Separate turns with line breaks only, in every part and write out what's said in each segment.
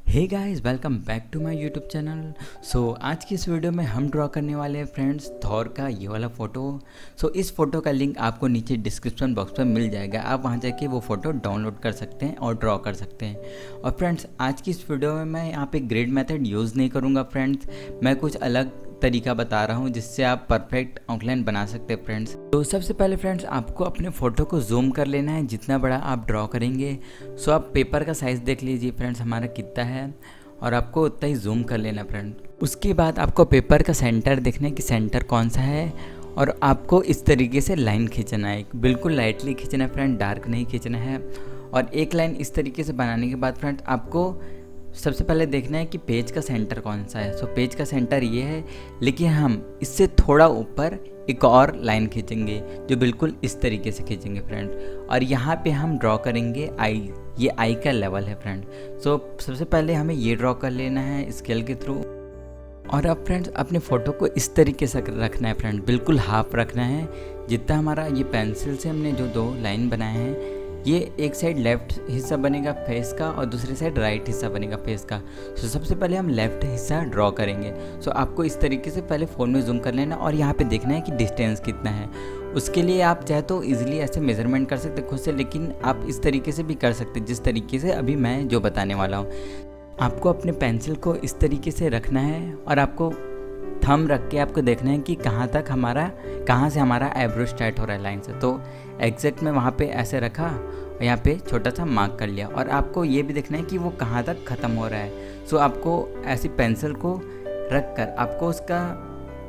Hey guys, welcome back to my YouTube channel. आज की इस वीडियो में हम ड्रॉ करने वाले हैं फ्रेंड्स थॉर का ये वाला फ़ोटो। इस फ़ोटो का लिंक आपको नीचे डिस्क्रिप्शन बॉक्स में मिल जाएगा। आप वहां जाके वो फ़ोटो डाउनलोड कर सकते हैं और ड्रॉ कर सकते हैं। और फ्रेंड्स, आज की इस वीडियो में मैं यहाँ पे ग्रिड मेथड यूज़ नहीं करूँगा फ्रेंड्स। मैं कुछ अलग तरीका बता रहा हूँ जिससे आप परफेक्ट आउटलाइन बना सकते हैं फ्रेंड्स। सबसे पहले फ्रेंड्स, आपको अपने फ़ोटो को जूम कर लेना है जितना बड़ा आप ड्रॉ करेंगे। आप पेपर का साइज़ देख लीजिए फ्रेंड्स हमारा कितना है, और आपको उतना ही जूम कर लेना फ्रेंड। उसके बाद आपको पेपर का सेंटर देखना है कि सेंटर कौन सा है, और आपको इस तरीके से लाइन खींचना है। बिल्कुल लाइटली खींचना है फ्रेंड, डार्क नहीं खींचना है। और एक लाइन इस तरीके से बनाने के बाद फ्रेंड, आपको सबसे पहले देखना है कि पेज का सेंटर कौन सा है। पेज का सेंटर ये है, लेकिन हम इससे थोड़ा ऊपर एक और लाइन खींचेंगे जो बिल्कुल इस तरीके से खींचेंगे फ्रेंड। और यहाँ पे हम ड्रॉ करेंगे आई। ये आई का लेवल है फ्रेंड। सबसे पहले हमें ये ड्रॉ कर लेना है स्केल के थ्रू। और अब फ्रेंड्स, अपने फ़ोटो को इस तरीके से रखना है फ्रेंड, बिल्कुल हाफ रखना है। जितना हमारा ये पेंसिल से हमने जो दो लाइन बनाए हैं, ये एक साइड लेफ़्ट हिस्सा बनेगा फेस का और दूसरी साइड राइट हिस्सा बनेगा फेस का। सबसे पहले हम लेफ़्ट हिस्सा ड्रॉ करेंगे। आपको इस तरीके से पहले फ़ोन में जूम कर लेना और यहाँ पे देखना है कि डिस्टेंस कितना है। उसके लिए आप चाहे तो इजीली ऐसे मेज़रमेंट कर सकते खुद से, लेकिन आप इस तरीके से भी कर सकते जिस तरीके से अभी मैं जो बताने वाला हूँ। आपको अपने पेंसिल को इस तरीके से रखना है और आपको थंब रख के आपको देखना है कि कहाँ से हमारा आईब्रो स्टार्ट हो रहा है लाइन से। एग्जैक्ट में वहाँ पे ऐसे रखा और यहाँ पे छोटा सा मार्क कर लिया। और आपको ये भी देखना है कि वो कहाँ तक ख़त्म हो रहा है। आपको ऐसी पेंसिल को रख कर आपको उसका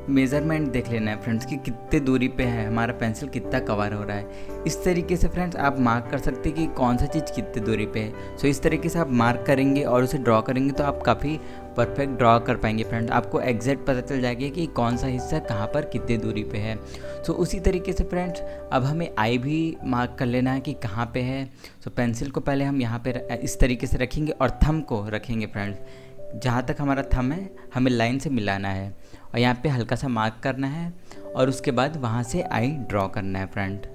मेज़रमेंट देख लेना है फ्रेंड्स कि कितने दूरी पे है हमारा पेंसिल, कितना कवर हो रहा है। इस तरीके से फ्रेंड्स आप मार्क कर सकते हैं कि कौन सा चीज़ कितनी दूरी पे है। इस तरीके से आप मार्क करेंगे और उसे ड्रॉ करेंगे तो आप काफ़ी परफेक्ट ड्रॉ कर पाएंगे फ्रेंड्स। आपको एग्जैक्ट पता चल जाएगा कि कौन सा हिस्सा कहाँ पर कितनी दूरी पे है। उसी तरीके से फ्रेंड्स, अब हमें आई भी मार्क कर लेना है कि कहाँ पे है। पेंसिल को पहले हम यहाँ पे इस तरीके से रखेंगे और थंब को रखेंगे फ्रेंड्स। जहाँ तक हमारा थंब है हमें लाइन से मिलाना है और यहाँ पे हल्का सा मार्क करना है और उसके बाद वहाँ से आई ड्रॉ करना है फ्रेंड।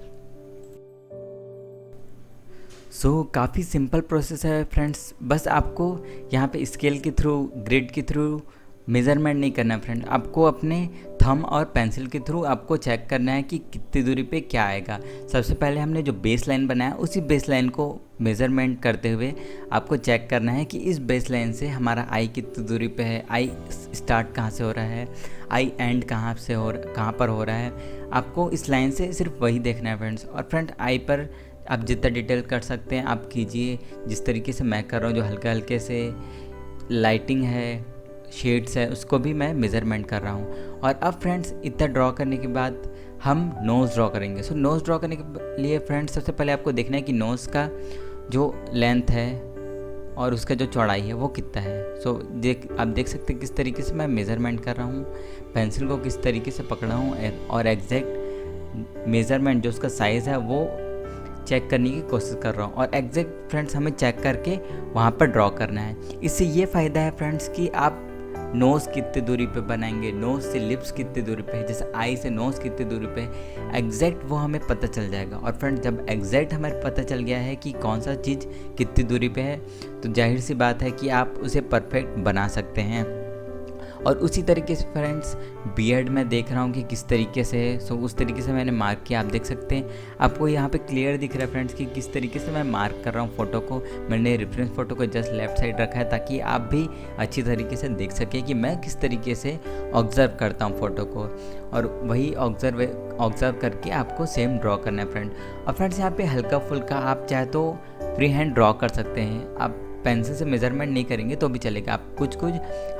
काफ़ी सिंपल प्रोसेस है फ्रेंड्स। बस आपको यहाँ पे स्केल के थ्रू, ग्रिड के थ्रू मेज़रमेंट नहीं करना है फ्रेंड। आपको अपने थंब और पेंसिल के थ्रू आपको चेक करना है कि कितनी दूरी पे क्या आएगा। सबसे पहले हमने जो बेस लाइन बनाया उसी बेस लाइन को मेज़रमेंट करते हुए आपको चेक करना है कि इस बेस लाइन से हमारा आई कितनी दूरी पे है, आई स्टार्ट कहाँ से हो रहा है, आई एंड कहाँ पर हो रहा है। आपको इस लाइन से सिर्फ वही देखना है फ्रेंड्स। और फ्रेंड, आई पर आप जितना डिटेल कर सकते हैं आप कीजिए, जिस तरीके से मैं कर रहा हूँ। जो हल्के हल्के से लाइटिंग है, शेड्स है, उसको भी मैं मेज़रमेंट कर रहा हूँ। और अब फ्रेंड्स, इतना ड्रॉ करने के बाद हम नोज़ ड्रॉ करेंगे। नोज़ ड्रॉ करने के लिए फ्रेंड्स, सबसे पहले आपको देखना है कि नोज़ का जो लेंथ है और उसका जो चौड़ाई है वो कितना है। आप देख सकते हैं किस तरीके से मैं मेज़रमेंट कर रहा हूँ, पेंसिल को किस तरीके से पकड़ा हूँ और एग्जैक्ट मेज़रमेंट जो उसका साइज़ है वो चेक करने की कोशिश कर रहा हूँ। और एग्जैक्ट फ्रेंड्स हमें चेक करके वहाँ पर ड्रॉ करना है। इससे ये फ़ायदा है फ्रेंड्स कि आप नोज़ कितनी दूरी पे बनाएंगे, नोज़ से लिप्स कितनी दूरी पे है, जैसे आई से नोज़ कितनी दूरी पे है, एग्जैक्ट वो हमें पता चल जाएगा। और फ्रेंड, जब एग्जैक्ट हमें पता चल गया है कि कौन सा चीज़ कितनी दूरी पे है, तो जाहिर सी बात है कि आप उसे परफेक्ट बना सकते हैं। और उसी तरीके से फ्रेंड्स, बियर्ड में देख रहा हूँ कि किस तरीके से है। उस तरीके से मैंने मार्क किया। आप देख सकते हैं, आपको यहाँ पे क्लियर दिख रहा है फ्रेंड्स कि किस तरीके से मैं मार्क कर रहा हूँ फ़ोटो को। मैंने रेफरेंस फ़ोटो को जस्ट लेफ़्ट साइड रखा है ताकि आप भी अच्छी तरीके से देख सकें कि मैं किस तरीके से ऑब्ज़र्व करता हूँ फ़ोटो को। और वही ऑब्ज़र्व करके आपको सेम ड्रॉ करना है फ्रेंड। और फ्रेंड्स, यहाँ पर हल्का फुल्का आप चाहे तो फ्री हैंड ड्रॉ कर सकते हैं। आप पेंसिल से मेज़रमेंट नहीं करेंगे तो भी चलेगा, आप कुछ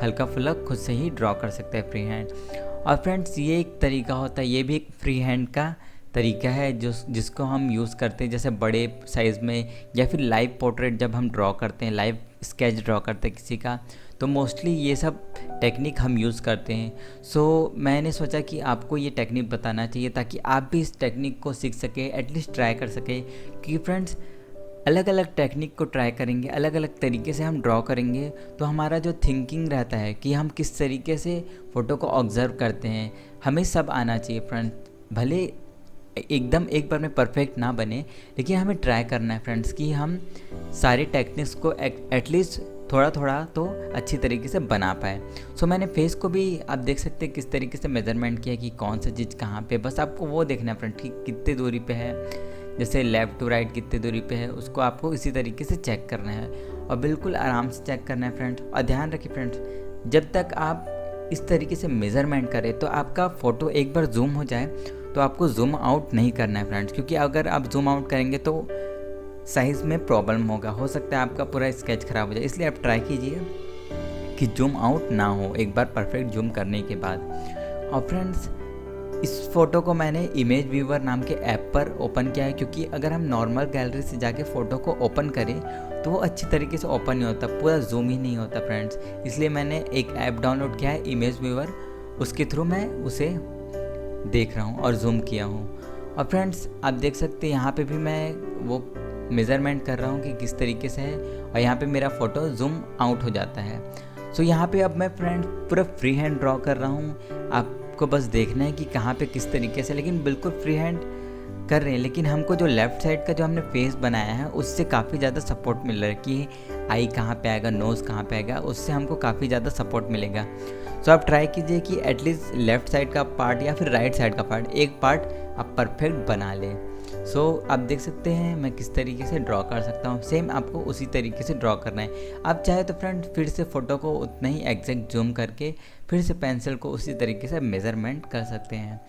हल्का फुल्का खुद से ही ड्रॉ कर सकते हैं फ्री हैंड। और फ्रेंड्स, ये एक तरीका होता है, ये भी एक फ्री हैंड का तरीका है जिसको हम यूज़ करते हैं जैसे बड़े साइज़ में, या फिर लाइव पोर्ट्रेट जब हम ड्रॉ करते हैं, लाइव स्केच ड्रॉ करते हैं किसी का, तो मोस्टली ये सब टेक्निक हम यूज़ करते हैं। मैंने सोचा कि आपको ये टेक्निक बताना चाहिए ताकि आप भी इस टेक्निक को सीख सकें, एटलीस्ट ट्राई कर सकें। क्योंकि फ्रेंड्स, अलग अलग टेक्निक को ट्राई करेंगे, अलग अलग तरीके से हम ड्रॉ करेंगे तो हमारा जो थिंकिंग रहता है कि हम किस तरीके से फ़ोटो को ऑब्ज़र्व करते हैं, हमें सब आना चाहिए फ्रेंड। भले एकदम एक बार में परफेक्ट ना बने, लेकिन हमें ट्राई करना है फ्रेंड्स कि हम सारे टेक्निक्स को एटलीस्ट थोड़ा थोड़ा तो अच्छी तरीके से बना पाए। सो मैंने फेस को भी आप देख सकते हैं किस तरीके से मेज़रमेंट किया कि कौन सा चीज़ कहाँ पे, बस आपको वो देखना है फ्रेंड कि कितनी दूरी पे है, जैसे लेफ़्ट टू राइट कितनी दूरी पे है, उसको आपको इसी तरीके से चेक करना है और बिल्कुल आराम से चेक करना है फ्रेंड्स। और ध्यान रखिए फ्रेंड्स, जब तक आप इस तरीके से मेज़रमेंट करें तो आपका फ़ोटो एक बार जूम हो जाए तो आपको जूम आउट नहीं करना है फ्रेंड्स, क्योंकि अगर आप जूम आउट करेंगे तो साइज़ में प्रॉब्लम होगा, हो सकता है आपका पूरा स्केच ख़राब हो जाए। इसलिए आप ट्राई कीजिए कि जूम आउट ना हो एक बार परफेक्ट जूम करने के बाद। और फ्रेंड्स, इस फ़ोटो को मैंने इमेज व्यूवर नाम के ऐप पर ओपन किया है, क्योंकि अगर हम नॉर्मल गैलरी से जाके फ़ोटो को ओपन करें तो वो अच्छी तरीके से ओपन नहीं होता, पूरा जूम ही नहीं होता फ्रेंड्स। इसलिए मैंने एक ऐप डाउनलोड किया है इमेज व्यूवर, उसके थ्रू मैं उसे देख रहा हूँ और जूम किया हूँ। और फ्रेंड्स, आप देख सकते हैं यहाँ पे भी मैं वो मेज़रमेंट कर रहा हूँ कि किस तरीके से है, और यहाँ पे मेरा फ़ोटो जूम आउट हो जाता है। सो यहाँ पे अब मैं फ्रेंड्स पूरा फ्री हैंड ड्रॉ कर रहा हूँ, आपको बस देखना है कि कहाँ पे किस तरीके से, लेकिन बिल्कुल फ्री हैंड कर रहे हैं। लेकिन हमको जो लेफ़्ट साइड का जो हमने फेस बनाया है उससे काफ़ी ज़्यादा सपोर्ट मिल रहा है कि आई कहाँ पे आएगा, नोज़ कहाँ पे आएगा, उससे हमको काफ़ी ज़्यादा सपोर्ट मिलेगा। सो आप ट्राई कीजिए कि एटलीस्ट लेफ़्ट साइड का पार्ट या फिर राइट साइड का पार्ट, एक पार्ट आप परफेक्ट बना लें। सो आप देख सकते हैं मैं किस तरीके से ड्रॉ कर सकता हूँ, सेम आपको उसी तरीके से ड्रॉ करना है। आप चाहे तो फ्रेंड फिर से फ़ोटो को उतना ही एग्जैक्ट जूम करके फिर से पेंसिल को उसी तरीके से मेज़रमेंट कर सकते हैं।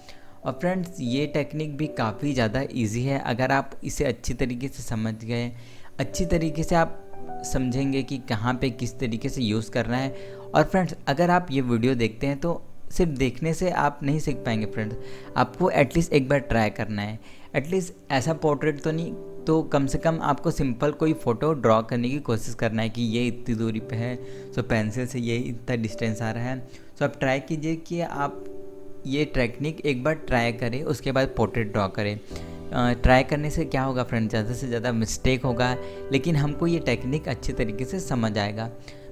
और फ्रेंड्स, ये टेक्निक भी काफ़ी ज़्यादा इजी है, अगर आप इसे अच्छी तरीके से समझ गए, अच्छी तरीके से आप समझेंगे कि कहाँ पे किस तरीके से यूज़ करना है। और फ्रेंड्स, अगर आप ये वीडियो देखते हैं तो सिर्फ देखने से आप नहीं सीख पाएंगे फ्रेंड्स, आपको एटलीस्ट एक बार ट्राई करना है। एटलीस्ट ऐसा पोर्ट्रेट तो नहीं तो कम से कम आपको सिंपल कोई फ़ोटो ड्रॉ करने की कोशिश करना है कि ये इतनी दूरी पे है, सो पेंसिल से ये इतना डिस्टेंस आ रहा है। सो आप ट्राई कीजिए कि आप ये टेक्निक एक बार ट्राई करें, उसके बाद पोर्ट्रेट ड्रॉ करें। ट्राई करने से क्या होगा फ्रेंड, ज़्यादा से ज़्यादा मिस्टेक होगा, लेकिन हमको ये टेक्निक अच्छी तरीके से समझ आएगा।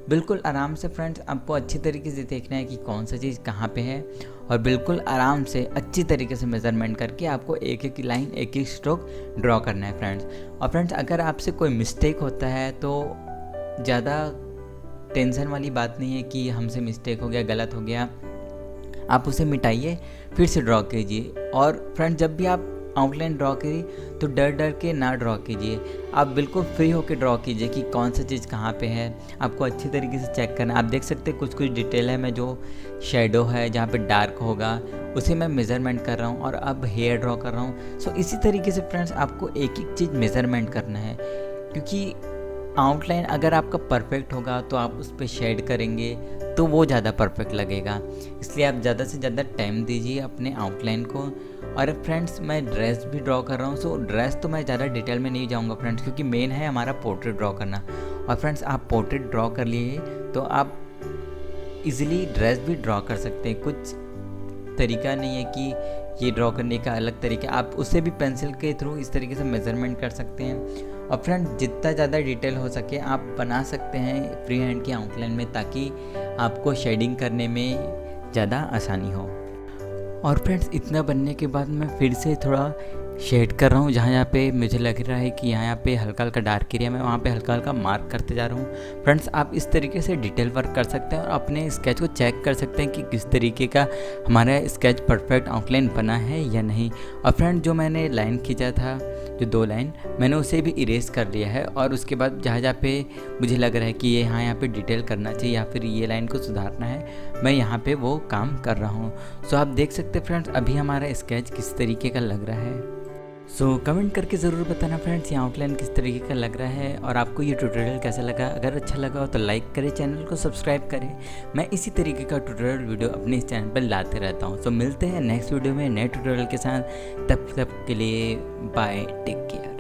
बिल्कुल आराम से फ्रेंड्स, आपको अच्छी तरीके से देखना है कि कौन सा चीज़ कहाँ पे है, और बिल्कुल आराम से अच्छी तरीके से मेज़रमेंट करके आपको एक एक लाइन एक एक स्ट्रोक ड्रॉ करना है फ्रेंड्स। और फ्रेंड्स, अगर आपसे कोई मिस्टेक होता है तो ज़्यादा टेंशन वाली बात नहीं है कि हमसे मिस्टेक हो गया, गलत हो गया, आप उसे मिटाइए, फिर से ड्रॉ कीजिए। और फ्रेंड, जब भी आप आउटलाइन ड्रॉ करिए तो डर डर के ना ड्रॉ कीजिए, आप बिल्कुल फ्री होकर ड्रॉ कीजिए कि कौन सा चीज़ कहाँ पे है, आपको अच्छी तरीके से चेक करना है। आप देख सकते हैं कुछ कुछ डिटेल है, मैं जो शेडो है जहाँ पे डार्क होगा उसे मैं मेज़रमेंट कर रहा हूँ, और अब हेयर ड्रॉ कर रहा हूँ। सो इसी तरीके से फ्रेंड्स आपको एक एक चीज़ मेज़रमेंट करना है, क्योंकि आउटलाइन अगर आपका परफेक्ट होगा तो आप उस पर शेड करेंगे तो वो ज़्यादा परफेक्ट लगेगा। इसलिए आप ज़्यादा से ज़्यादा टाइम दीजिए अपने आउटलाइन को। और फ्रेंड्स, मैं ड्रेस भी ड्रॉ कर रहा हूँ, सो ड्रेस तो मैं ज़्यादा डिटेल में नहीं जाऊँगा फ्रेंड्स, क्योंकि मेन है हमारा पोर्ट्रेट ड्रॉ करना। और फ्रेंड्स, आप पोर्ट्रेट ड्रॉ कर लिए तो आप इजीली ड्रेस भी ड्रॉ कर सकते हैं। कुछ तरीका नहीं है कि ये ड्रॉ करने का अलग तरीका, आप उसे भी पेंसिल के थ्रू इस तरीके से मेज़रमेंट कर सकते हैं। और फ्रेंड, जितना ज़्यादा डिटेल हो सके आप बना सकते हैं फ्री हैंड की आउटलाइन में, ताकि आपको शेडिंग करने में ज़्यादा आसानी हो। और फ्रेंड्स, इतना बनने के बाद मैं फिर से थोड़ा शेड कर रहा हूँ, जहाँ पे मुझे लग रहा है कि यहाँ पे हल्का हल्का डार्क एरिया में, वहाँ पे हल्का हल्का मार्क करते जा रहा हूँ। फ्रेंड्स, आप इस तरीके से डिटेल वर्क कर सकते हैं और अपने स्केच को चेक कर सकते हैं कि किस तरीके का हमारा स्केच परफेक्ट आउटलाइन बना है या नहीं। और फ्रेंड, जो मैंने लाइन खींचा था, जो 2 लाइन, मैंने उसे भी इरेज कर लिया है, और उसके बाद जहाँ जहाँ पे मुझे लग रहा है कि ये यहाँ पे डिटेल करना चाहिए या फिर ये लाइन को सुधारना है, मैं यहाँ पे वो काम कर रहा हूँ। सो आप देख सकते हैं फ्रेंड्स अभी हमारा स्केच किस तरीके का लग रहा है। सो कमेंट करके ज़रूर बताना फ्रेंड्स ये आउटलाइन किस तरीके का लग रहा है, और आपको ये ट्यूटोरियल कैसा लगा। अगर अच्छा लगा हो तो लाइक करें, चैनल को सब्सक्राइब करें। मैं इसी तरीके का ट्यूटोरियल वीडियो अपने इस चैनल पर लाते रहता हूँ। सो मिलते हैं नेक्स्ट वीडियो में नए ट्यूटोरियल के साथ, तब तक के लिए बाय, टेक केयर।